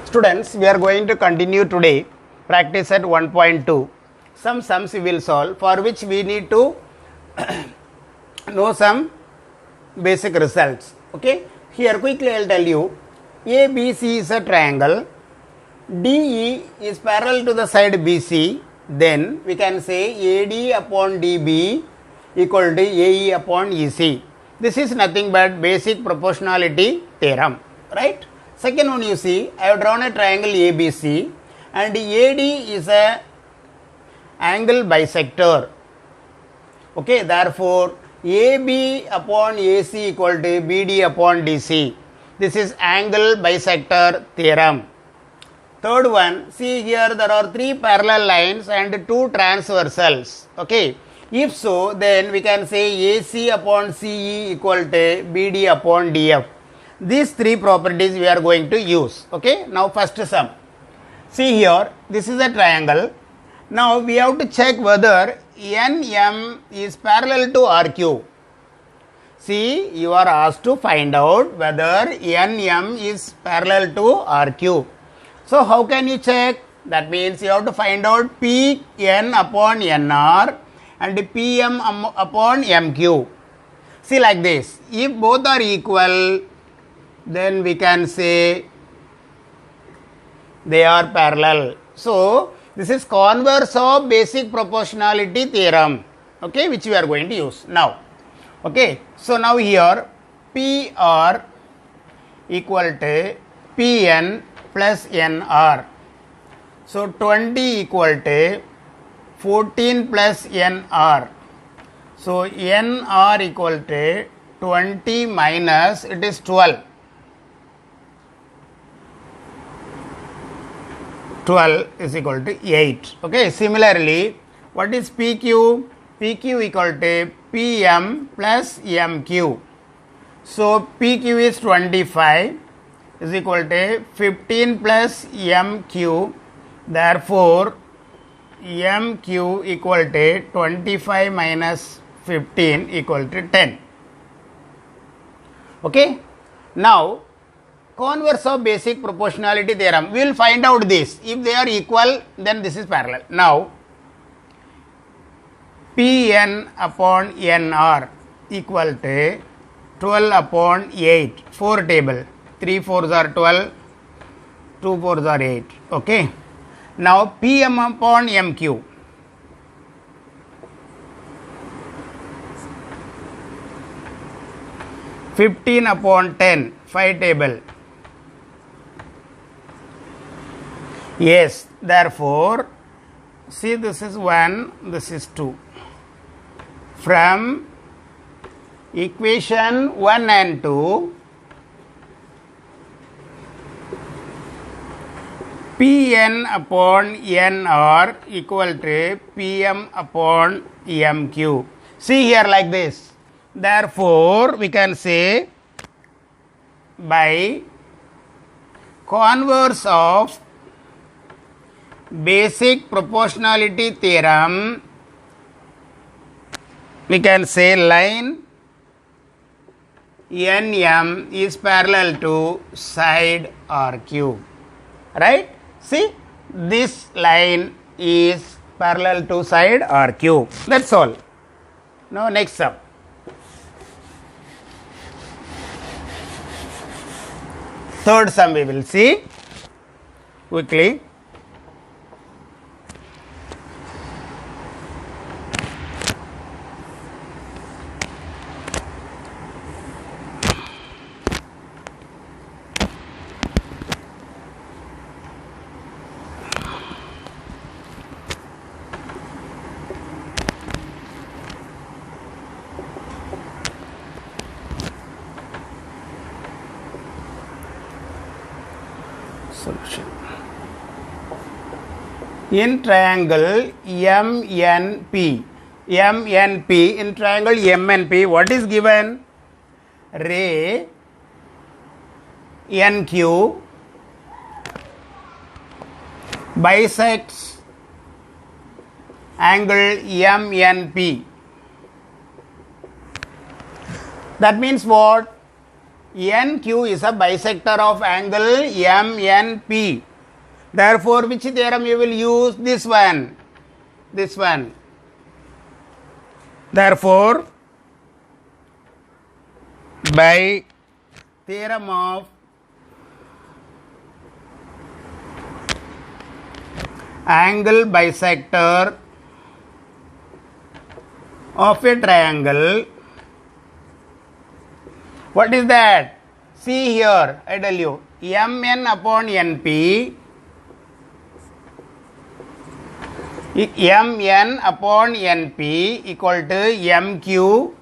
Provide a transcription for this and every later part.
Students, we are going to continue today practice at 1.2. Some sums we will solve, for which we need to know some basic results. Okay, here quickly I will tell you. ABC is a triangle. DE is parallel to the side BC. Then we can say AD upon DB equal to AE upon EC. This is nothing but basic proportionality theorem, right? Second one, you see, I have drawn a triangle ABC and AD is a angle bisector. Okay, therefore AB upon AC equal to BD upon DC. This is angle bisector theorem. Third one, see here there are three parallel lines and two transversals. Okay, if so, then we can say AC upon CE equal to BD upon DF. These three properties we are going to use. Okay, now first sum. See here, this is a triangle. Now we have to check whether NM is parallel to RQ. See, you are asked to find out whether NM is parallel to RQ. So how can you check? That means you have to find out PN upon NR and PM upon MQ. See, like this. If both are equal, then we can say they are parallel. So this is converse of basic proportionality theorem, okay, which we are going to use now. Okay, so now here PR equal to PN plus NR. So 20 equal to 14 plus NR. So NR equal to 20 minus, it is 12. 12 is equal to 8. Okay, similarly, what is PQ? PQ equal to PM plus MQ. So PQ is 25 is equal to 15 plus MQ. Therefore, MQ equal to 25 minus 15 equal to 10. Okay, now converse of basic proportionality theorem, we will find out this. If they are equal, then this is parallel. Now PN upon NR equal to 12 upon 8, 4 table, 3 4s are 12, 2 4s are 8. Okay, now PM upon MQ, (15 upon 10), 5 table. Yes, therefore, see, this is 1, this is 2. From equation 1 and 2, Pn upon Nr equal to Pm upon Mq. See here like this. Therefore, we can say by converse of basic proportionality theorem, we can say line NM is parallel to side RQ. Right? See, this line is parallel to side RQ. That's all. Now next sum. Third sum we will see quickly. Solution. In triangle MNP, in triangle MNP, what is given? Ray NQ bisects angle MNP. That means what? NQ is a bisector of angle MNP. Therefore, which theorem you will use? This one. This one. Therefore, by theorem of angle bisector of a triangle, what is that? See here, I tell you, Mn upon Np, Mn upon Np equal to Mq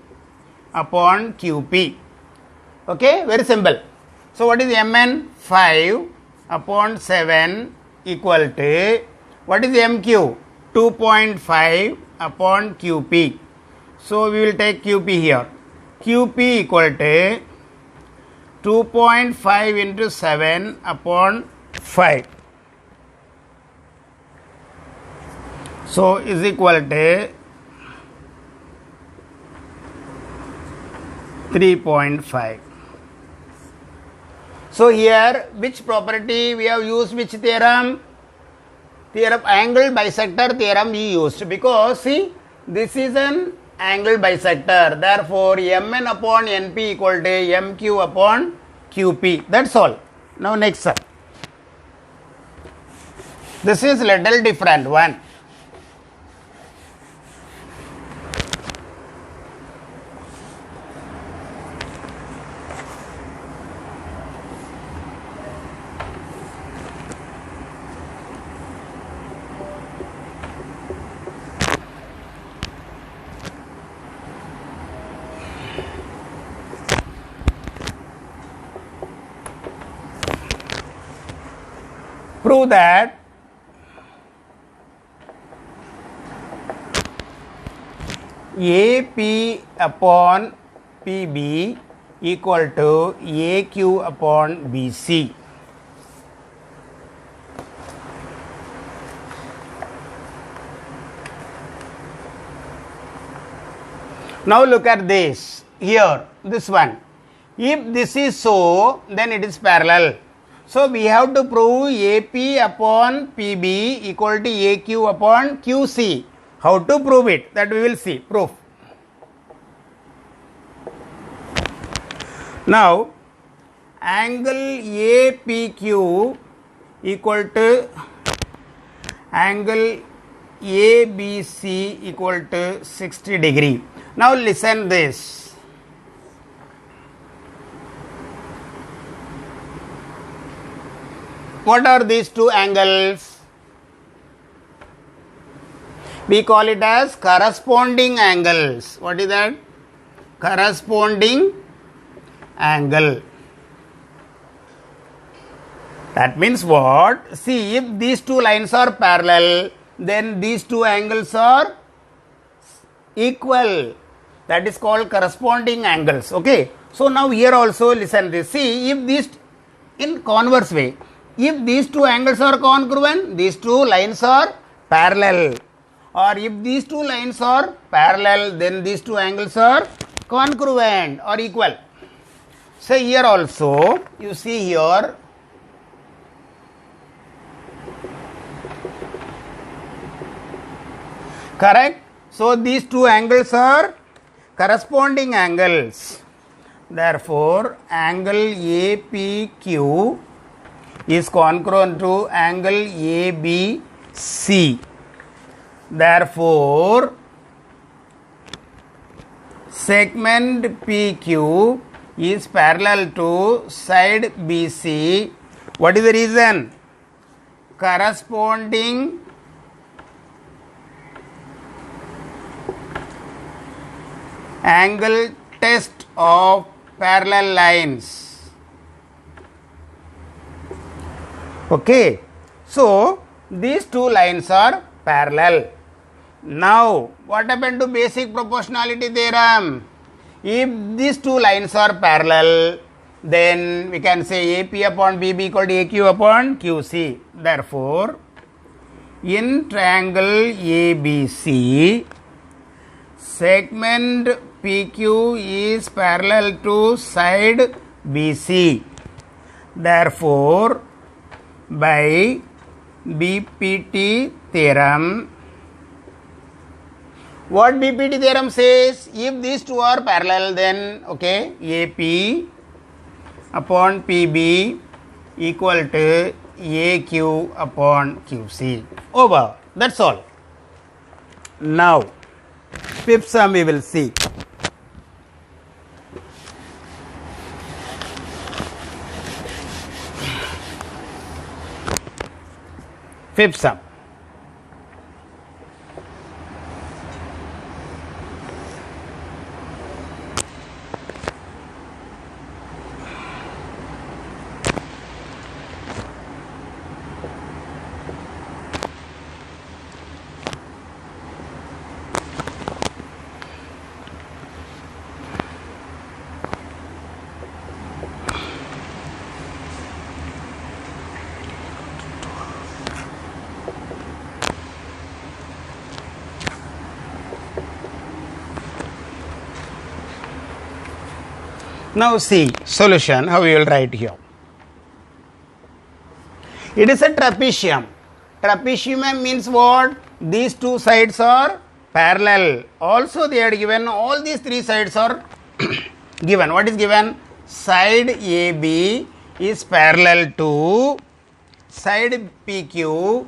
upon Qp. Okay, very simple. So what is Mn? 5 upon 7 equal to, what is Mq? 2.5 upon Qp. So we will take Qp here. Qp equal to 2.5 into 7 upon 5. So is equal to 3.5. So here which property we have used, which theorem? Theorem angle bisector theorem we used, because see this is an angle bisector, therefore Mn upon Np equal to Mq upon Qp. That's all. Now next sir. This is little different one. Prove that AP upon PB equal to AQ upon BC. Now look at this here, this one. If this is so, then it is parallel. So we have to prove AP upon PB equal to AQ upon QC. How to prove it? That we will see. Proof. Now angle APQ equal to angle ABC equal to 60 degree. Now listen this. What are these two angles? We call it as corresponding angles. What is that? Corresponding angle. That means what? See, if these two lines are parallel, then these two angles are equal. That is called corresponding angles. Okay. So now here also listen this. See, if these in converse way, if these two angles are congruent, these two lines are parallel. Or if these two lines are parallel, then these two angles are congruent or equal. So here also, you see here, correct? So these two angles are corresponding angles. Therefore, angle APQ is congruent to angle ABC. Therefore, segment PQ is parallel to side BC. What is the reason? Corresponding angle test of parallel lines. Okay, so these two lines are parallel. Now, what happened to basic proportionality theorem? If these two lines are parallel, then we can say AP upon BB equal to AQ upon QC. Therefore, in triangle ABC, segment PQ is parallel to side BC. Therefore, by BPT theorem, what BPT theorem says? If these two are parallel, then okay, AP upon PB equal to AQ upon QC. Over. That's all. Now, fifth sum we will see. Fifth sum. Now see solution, how we will write here. It is a trapezium. Trapezium means what? These two sides are parallel. Also they are given, all these three sides are given. What is given? Side AB is parallel to side PQ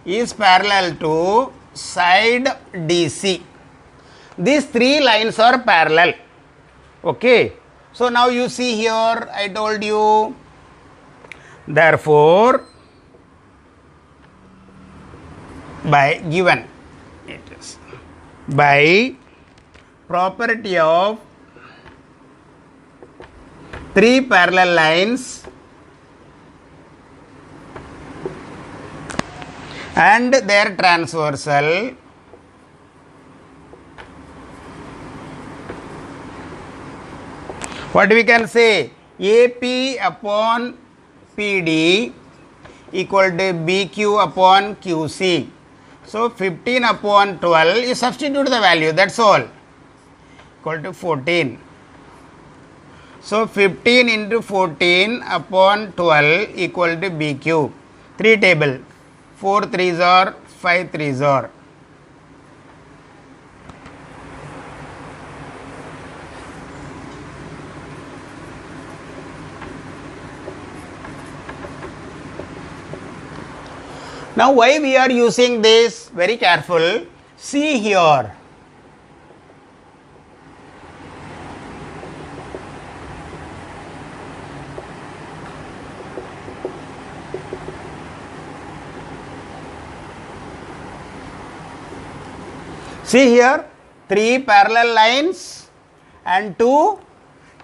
is parallel to side DC. These three lines are parallel. Okay. So now you see here, I told you, therefore, by given, it is by property of three parallel lines and their transversal, what we can say? AP upon PD equal to BQ upon QC. So 15 upon 12, you substitute the value, that's all, equal to 14. So 15 into 14 upon 12 equal to BQ. 3 table, 4 3s are, 5 3s are. Now why we are using this? Very careful. See here. See here, 3 parallel lines and 2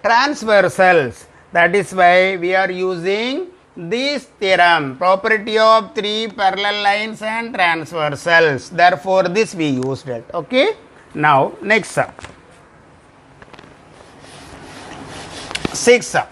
transversals. That is why we are using this theorem, property of 3 parallel lines and transversals. Therefore, this we used it. Okay. Now, next sum. 6th sum.